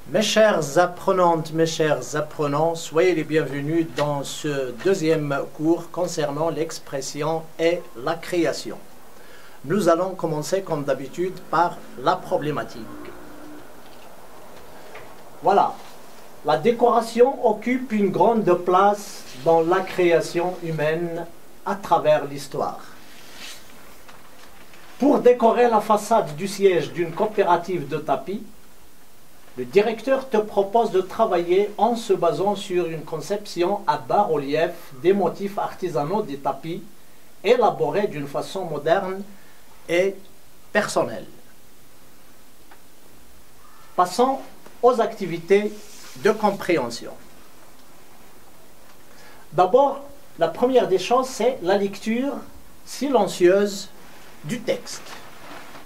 Mes chères apprenantes, mes chers apprenants, soyez les bienvenus dans ce deuxième cours concernant l'expression et la création. Nous allons commencer comme d'habitude par la problématique. Voilà, la décoration occupe une grande place dans la création humaine à travers l'histoire. Pour décorer la façade du siège d'une coopérative de tapis, le directeur te propose de travailler en se basant sur une conception à bas-relief des motifs artisanaux des tapis, élaborés d'une façon moderne et personnelle. Passons aux activités de compréhension. D'abord, la première des choses, c'est la lecture silencieuse du texte,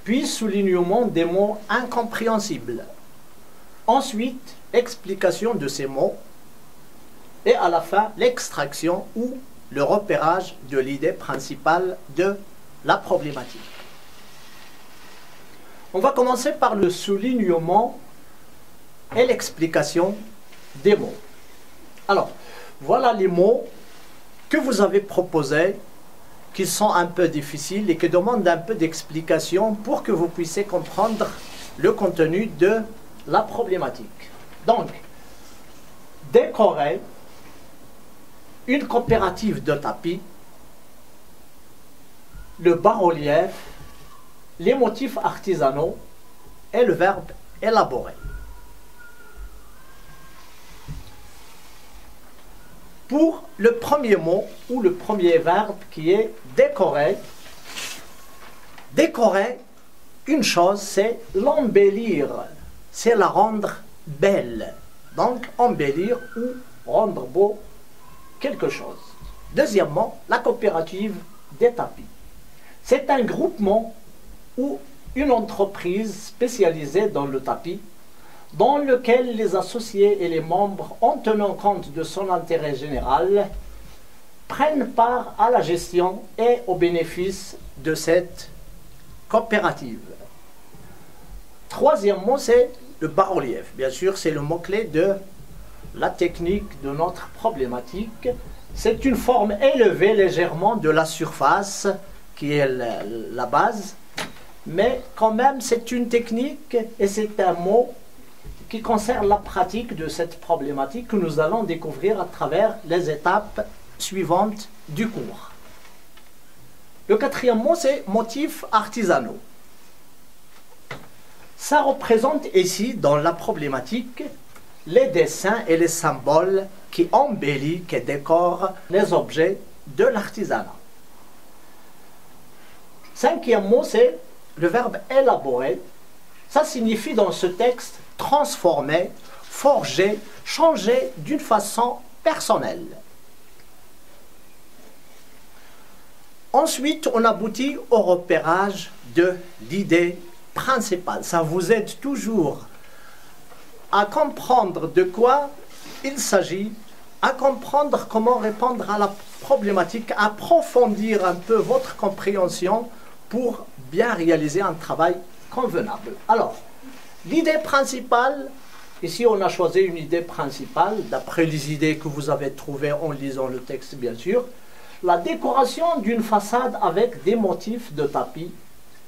puis soulignement des mots incompréhensibles. Ensuite, explication de ces mots et à la fin, l'extraction ou le repérage de l'idée principale de la problématique. On va commencer par le soulignement et l'explication des mots. Alors, voilà les mots que vous avez proposés, qui sont un peu difficiles et qui demandent un peu d'explication pour que vous puissiez comprendre le contenu de la problématique. Donc, décorer une coopérative de tapis, le bas-relief, les motifs artisanaux et le verbe élaborer. Pour le premier mot ou le premier verbe qui est décorer, décorer, une chose, c'est l'embellir. C'est la rendre belle. Donc, embellir ou rendre beau quelque chose. Deuxièmement, la coopérative des tapis. C'est un groupement ou une entreprise spécialisée dans le tapis, dans lequel les associés et les membres, en tenant compte de son intérêt général, prennent part à la gestion et aux bénéfices de cette coopérative. Troisième mot, c'est le bas-relief. Bien sûr, c'est le mot-clé de la technique de notre problématique. C'est une forme élevée légèrement de la surface, qui est la base, mais quand même, c'est une technique et c'est un mot qui concerne la pratique de cette problématique que nous allons découvrir à travers les étapes suivantes du cours. Le quatrième mot, c'est motifs artisanaux. Ça représente ici, dans la problématique, les dessins et les symboles qui embellissent, qui décorent les objets de l'artisanat. Cinquième mot, c'est le verbe élaborer. Ça signifie dans ce texte transformer, forger, changer d'une façon personnelle. Ensuite, on aboutit au repérage de l'idée principale. Ça vous aide toujours à comprendre de quoi il s'agit, à comprendre comment répondre à la problématique, à approfondir un peu votre compréhension pour bien réaliser un travail convenable. Alors, l'idée principale, ici on a choisi une idée principale, d'après les idées que vous avez trouvées en lisant le texte bien sûr, la décoration d'une façade avec des motifs de tapis,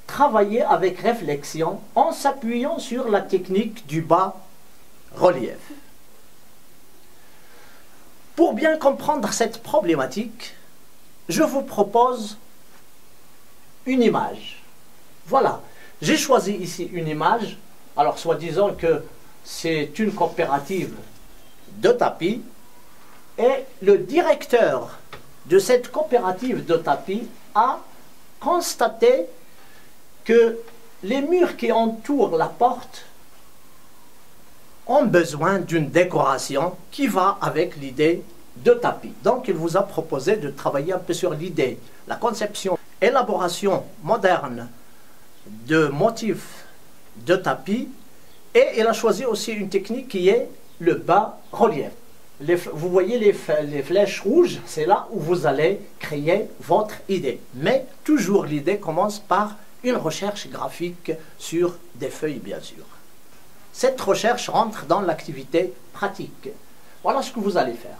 travailler avec réflexion en s'appuyant sur la technique du bas-relief. Pour bien comprendre cette problématique, je vous propose une image. Voilà, j'ai choisi ici une image. Alors, soi-disant que c'est une coopérative de tapis et le directeur de cette coopérative de tapis a constaté que les murs qui entourent la porte ont besoin d'une décoration qui va avec l'idée de tapis. Donc, il vous a proposé de travailler un peu sur l'idée, la conception, élaboration moderne de motifs de tapis, et il a choisi aussi une technique qui est le bas-relief. Vous voyez les flèches rouges, c'est là où vous allez créer votre idée. Mais toujours l'idée commence par une recherche graphique sur des feuilles, bien sûr. cette recherche rentre dans l'activité pratique. Voilà ce que vous allez faire.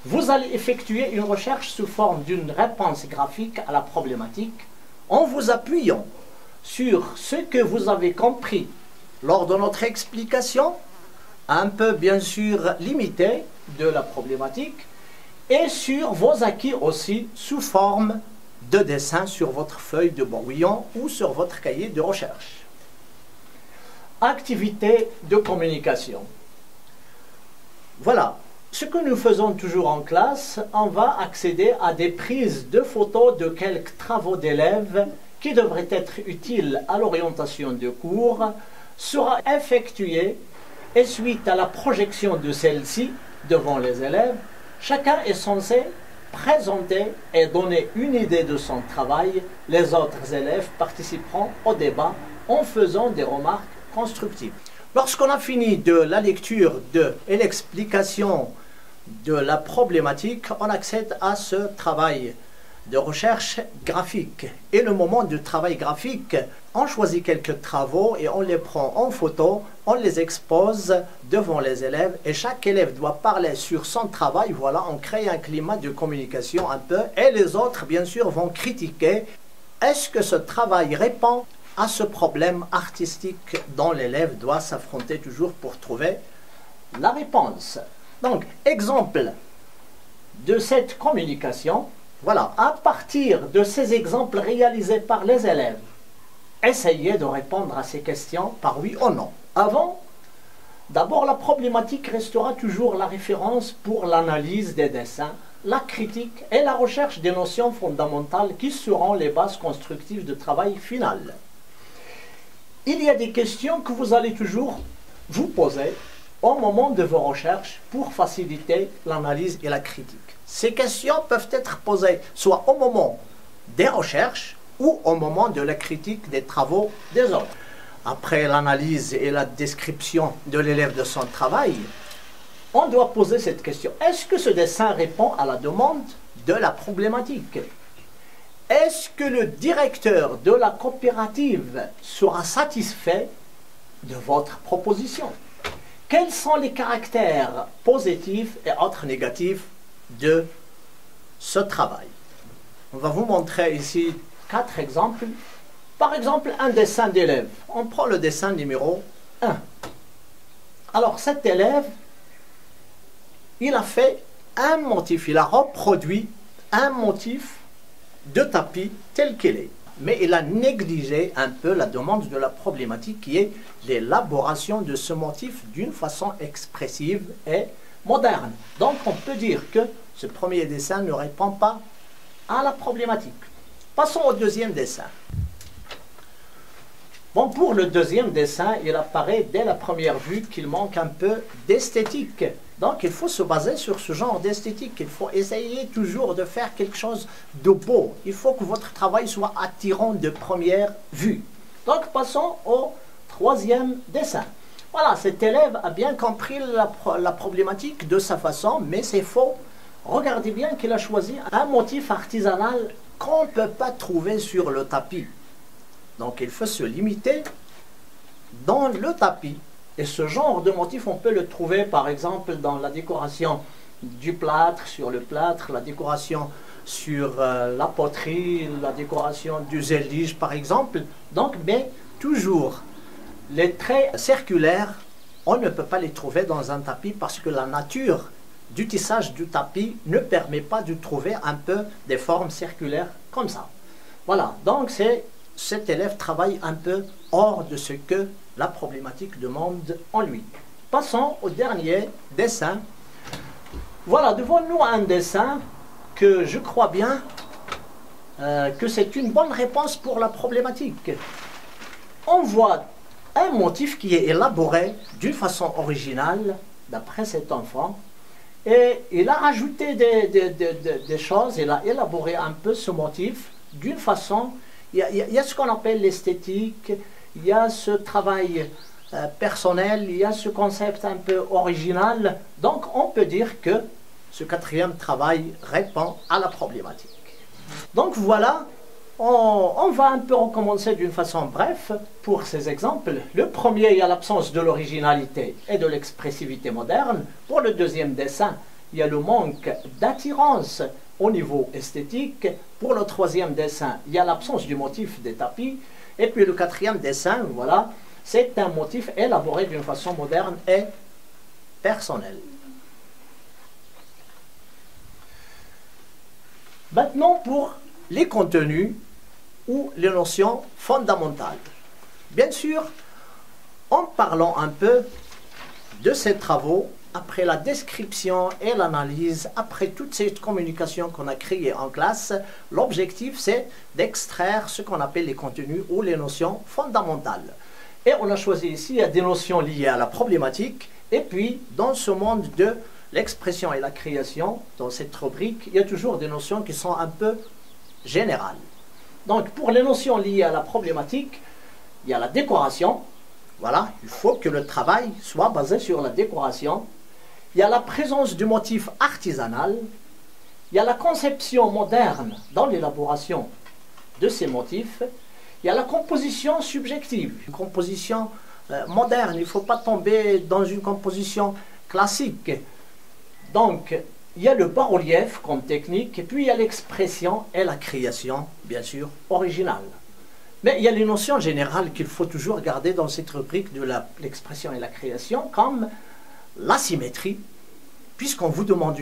Vous allez effectuer une recherche sous forme d'une réponse graphique à la problématique en vous appuyant sur ce que vous avez compris lors de notre explication, un peu bien sûr limitée de la problématique, et sur vos acquis aussi sous forme de dessin sur votre feuille de brouillon ou sur votre cahier de recherche. Activité de communication. Voilà. Ce que nous faisons toujours en classe, on va accéder à des prises de photos de quelques travaux d'élèves qui devraient être utiles à l'orientation de cours, sera effectué et suite à la projection de celle-ci devant les élèves, chacun est censé présenter et donner une idée de son travail. Les autres élèves participeront au débat en faisant des remarques constructives. Lorsqu'on a fini de la lecture et l'explication de la problématique, on accède à ce travail de recherche graphique. Et le moment du travail graphique, on choisit quelques travaux et on les prend en photo, on les expose devant les élèves et chaque élève doit parler sur son travail. Voilà, on crée un climat de communication un peu et les autres, bien sûr, vont critiquer. Est-ce que ce travail répond à ce problème artistique dont l'élève doit s'affronter toujours pour trouver la réponse? Donc, exemple de cette communication, voilà, à partir de ces exemples réalisés par les élèves, essayez de répondre à ces questions par oui ou non. Avant, d'abord la problématique restera toujours la référence pour l'analyse des dessins, la critique et la recherche des notions fondamentales qui seront les bases constructives de travail final. Il y a des questions que vous allez toujours vous poser au moment de vos recherches pour faciliter l'analyse et la critique. Ces questions peuvent être posées soit au moment des recherches ou au moment de la critique des travaux des autres. Après l'analyse et la description de l'élève de son travail, on doit poser cette question. Est-ce que ce dessin répond à la demande de la problématique? Est-ce que le directeur de la coopérative sera satisfait de votre proposition? Quels sont les caractères positifs et autres négatifs de ce travail? On va vous montrer ici 4 exemples. Par exemple, un dessin d'élève. On prend le dessin numéro 1. Alors, cet élève, il a fait un motif, il a reproduit un motif de tapis tel qu'il est. Mais il a négligé un peu la demande de la problématique qui est l'élaboration de ce motif d'une façon expressive et moderne. Donc on peut dire que ce premier dessin ne répond pas à la problématique. Passons au deuxième dessin. Bon, pour le deuxième dessin, il apparaît dès la première vue qu'il manque un peu d'esthétique. Donc il faut se baser sur ce genre d'esthétique. Il faut essayer toujours de faire quelque chose de beau. Il faut que votre travail soit attirant de première vue. Donc passons au troisième dessin. Voilà, cet élève a bien compris la problématique de sa façon, mais c'est faux. Regardez bien qu'il a choisi un motif artisanal qu'on ne peut pas trouver sur le tapis. Donc il faut se limiter dans le tapis. Et ce genre de motif, on peut le trouver par exemple dans la décoration du plâtre, sur le plâtre, la décoration sur la poterie, la décoration du zélige par exemple. Donc, mais toujours, les traits circulaires, on ne peut pas les trouver dans un tapis parce que la nature du tissage du tapis ne permet pas de trouver un peu des formes circulaires comme ça. Voilà, donc cet élève travaille un peu hors de ce que la problématique demande en lui. Passons au dernier dessin. Voilà, devant nous un dessin que je crois bien que c'est une bonne réponse pour la problématique. On voit un motif qui est élaboré d'une façon originale d'après cet enfant et il a rajouté des choses, il a élaboré un peu ce motif d'une façon, il y a ce qu'on appelle l'esthétique, il y a ce travail personnel, il y a ce concept un peu original. Donc on peut dire que ce quatrième travail répond à la problématique. Donc voilà, On va un peu recommencer d'une façon brève pour ces exemples. Le premier, il y a l'absence de l'originalité et de l'expressivité moderne. Pour le deuxième dessin, il y a le manque d'attirance au niveau esthétique. Pour le troisième dessin, il y a l'absence du motif des tapis. Et puis le quatrième dessin, voilà, c'est un motif élaboré d'une façon moderne et personnelle. Maintenant, pour les contenus ou les notions fondamentales. Bien sûr, en parlant un peu de ces travaux, après la description et l'analyse, après toute cette communication qu'on a créée en classe, l'objectif c'est d'extraire ce qu'on appelle les contenus ou les notions fondamentales. Et on a choisi ici des notions liées à la problématique, et puis dans ce monde de l'expression et la création, dans cette rubrique, il y a toujours des notions qui sont un peu générales. Donc pour les notions liées à la problématique, il y a la décoration. Voilà, il faut que le travail soit basé sur la décoration. Il y a la présence du motif artisanal. Il y a la conception moderne dans l'élaboration de ces motifs. Il y a la composition subjective, une composition moderne. Il ne faut pas tomber dans une composition classique. Donc, il y a le bas-relief comme technique, et puis il y a l'expression et la création, bien sûr, originale. Mais il y a les notions générales qu'il faut toujours garder dans cette rubrique de l'expression et la création, comme la symétrie, puisqu'on vous demande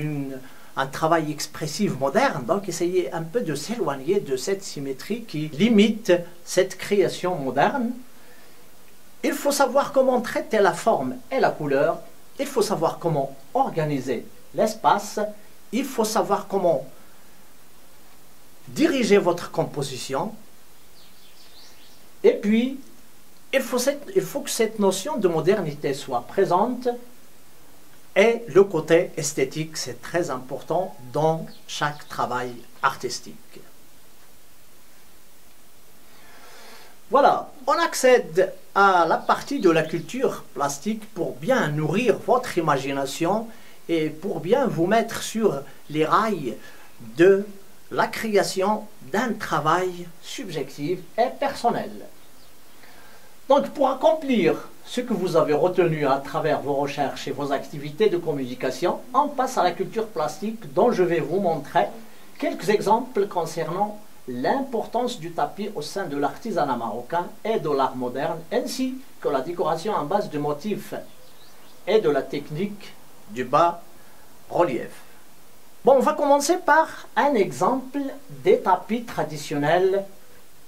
un travail expressif moderne, donc essayez un peu de s'éloigner de cette symétrie qui limite cette création moderne. Il faut savoir comment traiter la forme et la couleur, il faut savoir comment organiser l'espace, il faut savoir comment diriger votre composition, et puis il faut que cette notion de modernité soit présente, et le côté esthétique, c'est très important dans chaque travail artistique. Voilà, on accède à la partie de la culture plastique pour bien nourrir votre imagination et pour bien vous mettre sur les rails de la création d'un travail subjectif et personnel. Donc pour accomplir ce que vous avez retenu à travers vos recherches et vos activités de communication, on passe à la culture plastique dont je vais vous montrer quelques exemples concernant l'importance du tapis au sein de l'artisanat marocain et de l'art moderne, ainsi que la décoration en base de motifs et de la technique du bas-relief. Bon, on va commencer par un exemple des tapis traditionnels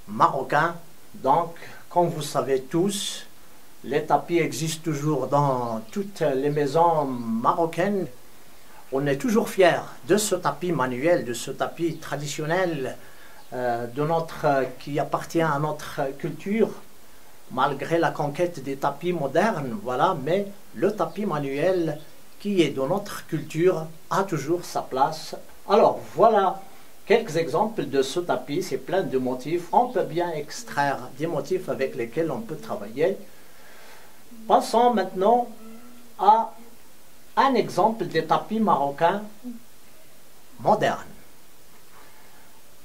marocains. Donc, comme vous savez tous, les tapis existent toujours dans toutes les maisons marocaines. On est toujours fiers de ce tapis manuel, de ce tapis traditionnel qui appartient à notre culture, malgré la conquête des tapis modernes, voilà, mais le tapis manuel qui est de notre culture a toujours sa place. Alors voilà quelques exemples de ce tapis, c'est plein de motifs. On peut bien extraire des motifs avec lesquels on peut travailler. Passons maintenant à un exemple des tapis marocains modernes.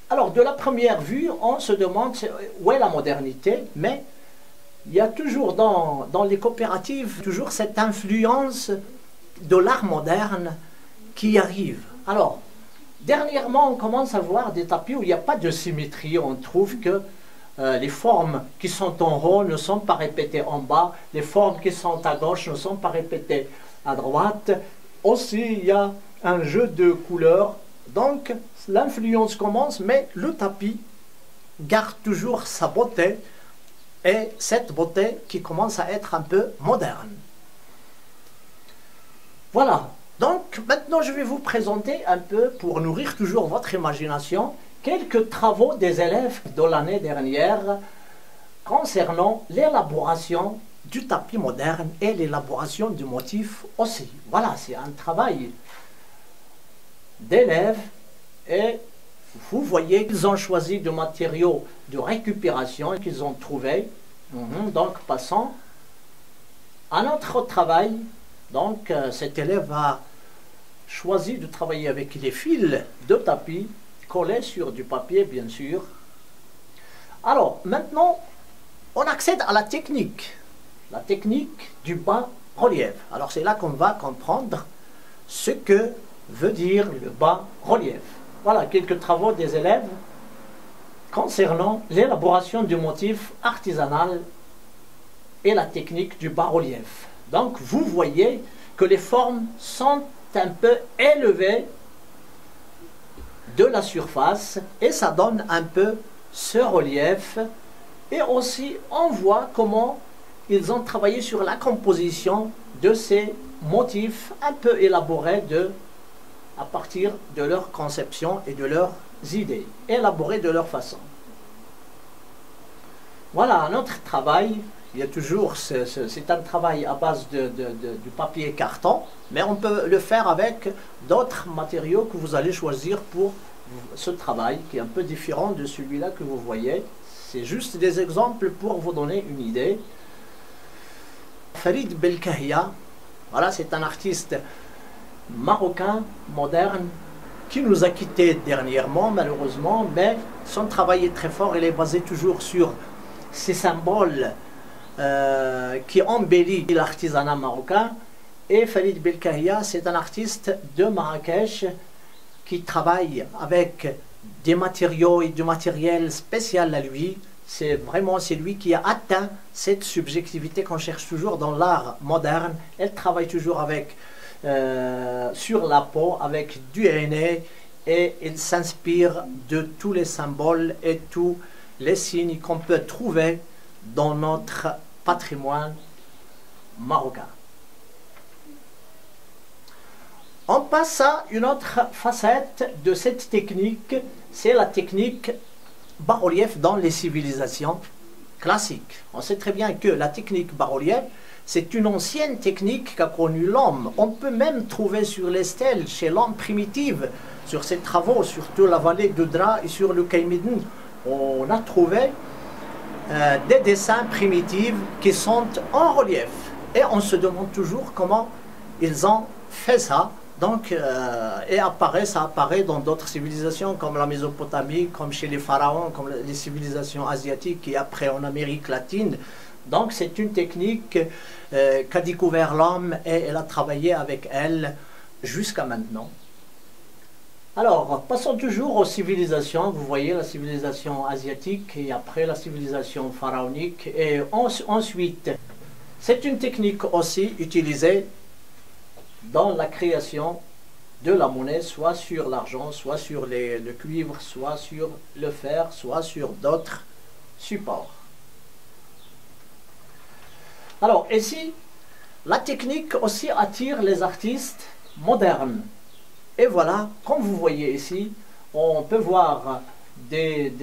Alors, de la première vue, on se demande où est la modernité, mais il y a toujours dans les coopératives, toujours cette influence de l'art moderne qui arrive. Alors, dernièrement, on commence à voir des tapis où il n'y a pas de symétrie. On trouve que les formes qui sont en haut ne sont pas répétées en bas, les formes qui sont à gauche ne sont pas répétées à droite. Aussi, il y a un jeu de couleurs. Donc, l'influence commence, mais le tapis garde toujours sa beauté, et cette beauté qui commence à être un peu moderne. Voilà, donc maintenant je vais vous présenter un peu, pour nourrir toujours votre imagination, quelques travaux des élèves de l'année dernière concernant l'élaboration du tapis moderne et l'élaboration du motif aussi. Voilà, c'est un travail d'élèves, et vous voyez qu'ils ont choisi des matériaux de récupération qu'ils ont trouvés. Donc passons à notre travail. Donc cet élève a choisi de travailler avec les fils de tapis collés sur du papier, bien sûr. Alors, maintenant, on accède à la technique du bas-relief. Alors, c'est là qu'on va comprendre ce que veut dire le bas-relief. Voilà quelques travaux des élèves concernant l'élaboration du motif artisanal et la technique du bas-relief. Donc, vous voyez que les formes sont un peu élevées de la surface et ça donne un peu ce relief. Et aussi, on voit comment ils ont travaillé sur la composition de ces motifs un peu élaborés à partir de leur conception et de leurs idées, élaborés de leur façon. Voilà un autre travail. Il y a toujours, c'est un travail à base du papier carton, mais on peut le faire avec d'autres matériaux que vous allez choisir pour ce travail, qui est un peu différent de celui-là que vous voyez. C'est juste des exemples pour vous donner une idée. Farid Belkahia, voilà, c'est un artiste marocain, moderne, qui nous a quittés dernièrement, malheureusement, mais son travail est très fort, il est basé toujours sur ces symboles qui embellit l'artisanat marocain. Et Farid Belkahia, c'est un artiste de Marrakech qui travaille avec des matériaux et du matériel spécial à lui. C'est lui qui a atteint cette subjectivité qu'on cherche toujours dans l'art moderne. Elle travaille toujours avec, sur la peau, avec du henné, et il s'inspire de tous les symboles et tous les signes qu'on peut trouver dans notre patrimoine marocain. On passe à une autre facette de cette technique, c'est la technique bas-relief dans les civilisations classiques. On sait très bien que la technique bas-relief, c'est une ancienne technique qu'a connue l'homme. On peut même trouver sur les stèles chez l'homme primitif, sur ses travaux, surtout la vallée de Dra et sur le Kaymidn, on a trouvé des dessins primitifs qui sont en relief. Et on se demande toujours comment ils ont fait ça. Donc, ça apparaît dans d'autres civilisations comme la Mésopotamie, comme chez les pharaons, comme les civilisations asiatiques et après en Amérique latine. Donc c'est une technique qu'a découvert l'homme et elle a travaillé avec elle jusqu'à maintenant. Alors, passons toujours aux civilisations. Vous voyez la civilisation asiatique et après la civilisation pharaonique. Et ensuite, c'est une technique aussi utilisée dans la création de la monnaie, soit sur l'argent, soit sur le cuivre, soit sur le fer, soit sur d'autres supports. Alors ici, la technique aussi attire les artistes modernes. Et voilà, comme vous voyez ici, on peut voir des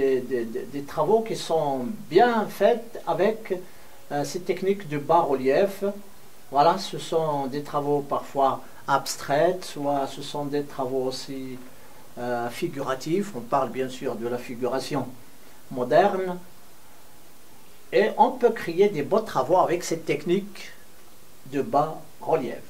travaux qui sont bien faits avec ces techniques de bas-relief. Voilà, ce sont des travaux parfois abstraits, soit ce sont des travaux aussi figuratifs. On parle bien sûr de la figuration moderne. Et on peut créer des beaux travaux avec cette technique de bas-relief.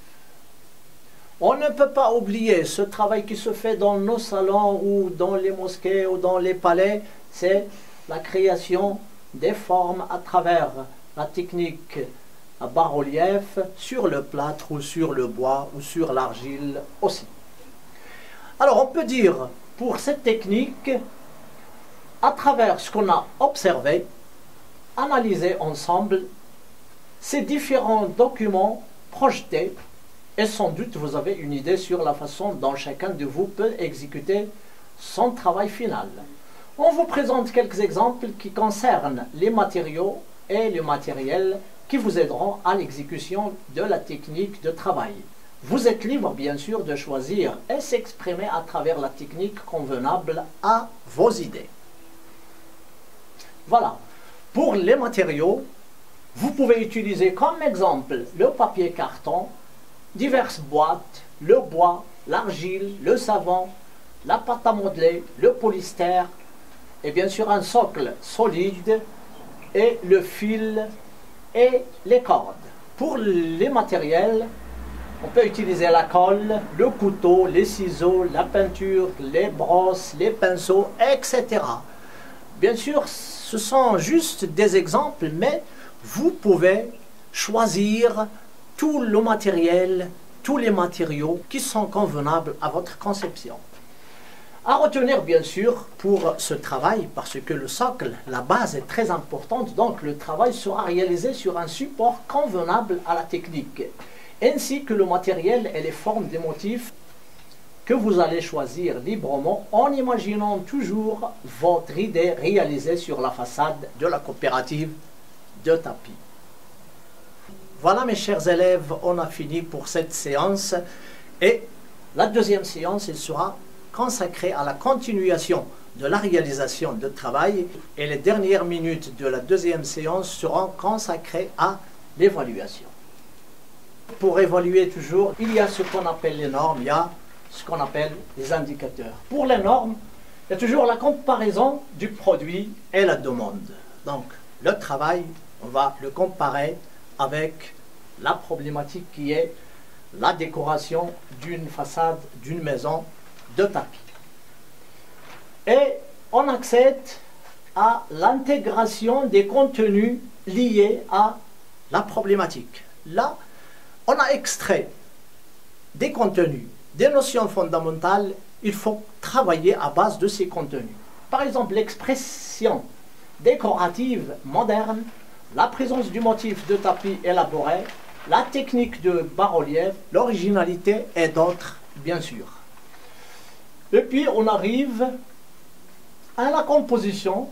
On ne peut pas oublier ce travail qui se fait dans nos salons ou dans les mosquées ou dans les palais, c'est la création des formes à travers la technique à bas-relief sur le plâtre ou sur le bois ou sur l'argile aussi. Alors on peut dire pour cette technique, à travers ce qu'on a observé, analysé ensemble ces différents documents projetés, et sans doute vous avez une idée sur la façon dont chacun de vous peut exécuter son travail final. On vous présente quelques exemples qui concernent les matériaux et le matériel qui vous aideront à l'exécution de la technique de travail. Vous êtes libre bien sûr de choisir et s'exprimer à travers la technique convenable à vos idées. Voilà. Pour les matériaux, vous pouvez utiliser comme exemple le papier carton, diverses boîtes, le bois, l'argile, le savon, la pâte à modeler, le polystère et bien sûr un socle solide et le fil et les cordes. Pour les matériels, on peut utiliser la colle, le couteau, les ciseaux, la peinture, les brosses, les pinceaux, etc. Bien sûr, ce sont juste des exemples, mais vous pouvez choisir tout le matériel, tous les matériaux qui sont convenables à votre conception. À retenir bien sûr pour ce travail, parce que le socle, la base est très importante, donc le travail sera réalisé sur un support convenable à la technique, ainsi que le matériel et les formes des motifs que vous allez choisir librement en imaginant toujours votre idée réalisée sur la façade de la coopérative de tapis. Voilà mes chers élèves, on a fini pour cette séance et la deuxième séance elle sera consacrée à la continuation de la réalisation de travail et les dernières minutes de la deuxième séance seront consacrées à l'évaluation. Pour évaluer toujours, il y a ce qu'on appelle les normes, il y a ce qu'on appelle les indicateurs. Pour les normes, il y a toujours la comparaison du produit et la demande. Donc, le travail, on va le comparer avec la problématique qui est la décoration d'une façade, d'une maison de tapis. Et on accède à l'intégration des contenus liés à la problématique. Là, on a extrait des contenus, des notions fondamentales, il faut travailler à base de ces contenus. Par exemple, l'expression décorative moderne, la présence du motif de tapis élaboré, la technique de bas-relief, l'originalité et d'autres, bien sûr. Et puis, on arrive à la composition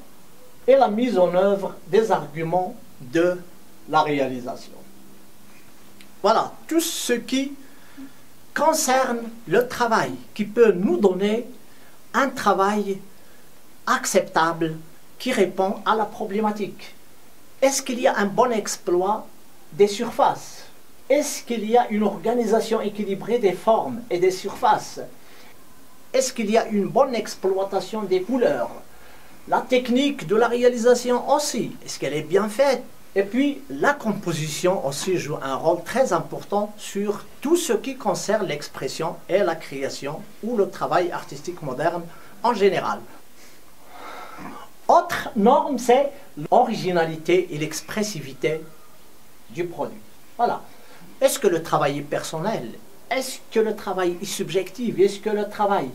et la mise en œuvre des arguments de la réalisation. Voilà, tout ce qui concerne le travail, qui peut nous donner un travail acceptable qui répond à la problématique. Est-ce qu'il y a un bon exploit des surfaces? Est-ce qu'il y a une organisation équilibrée des formes et des surfaces? Est-ce qu'il y a une bonne exploitation des couleurs? La technique de la réalisation aussi, est-ce qu'elle est bien faite? Et puis, la composition aussi joue un rôle très important sur tout ce qui concerne l'expression et la création ou le travail artistique moderne en général. Autre norme, c'est l'originalité et l'expressivité du produit. Voilà. Est-ce que le travail est personnel? Est-ce que le travail est subjectif? Est-ce que le travail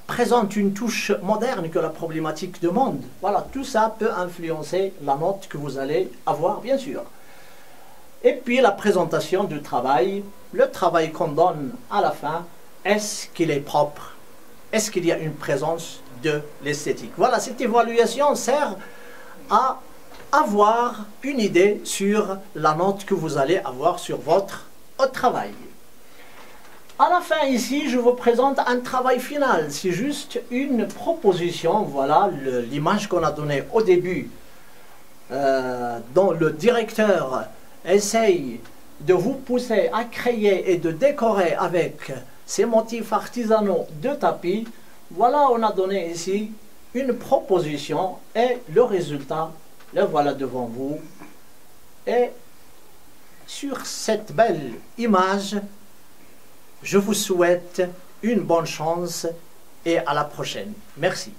présente une touche moderne que la problématique demande? Voilà, tout ça peut influencer la note que vous allez avoir, bien sûr. Et puis la présentation du travail, le travail qu'on donne à la fin, est-ce qu'il est propre? Est-ce qu'il y a une présence de l'esthétique? Voilà, cette évaluation sert à avoir une idée sur la note que vous allez avoir sur votre travail. À la fin ici, je vous présente un travail final. C'est juste une proposition, voilà l'image qu'on a donnée au début, dont le directeur essaye de vous pousser à créer et de décorer avec ces motifs artisanaux de tapis. Voilà, on a donné ici une proposition et le résultat, le voilà devant vous. Et sur cette belle image, je vous souhaite une bonne chance et à la prochaine. Merci.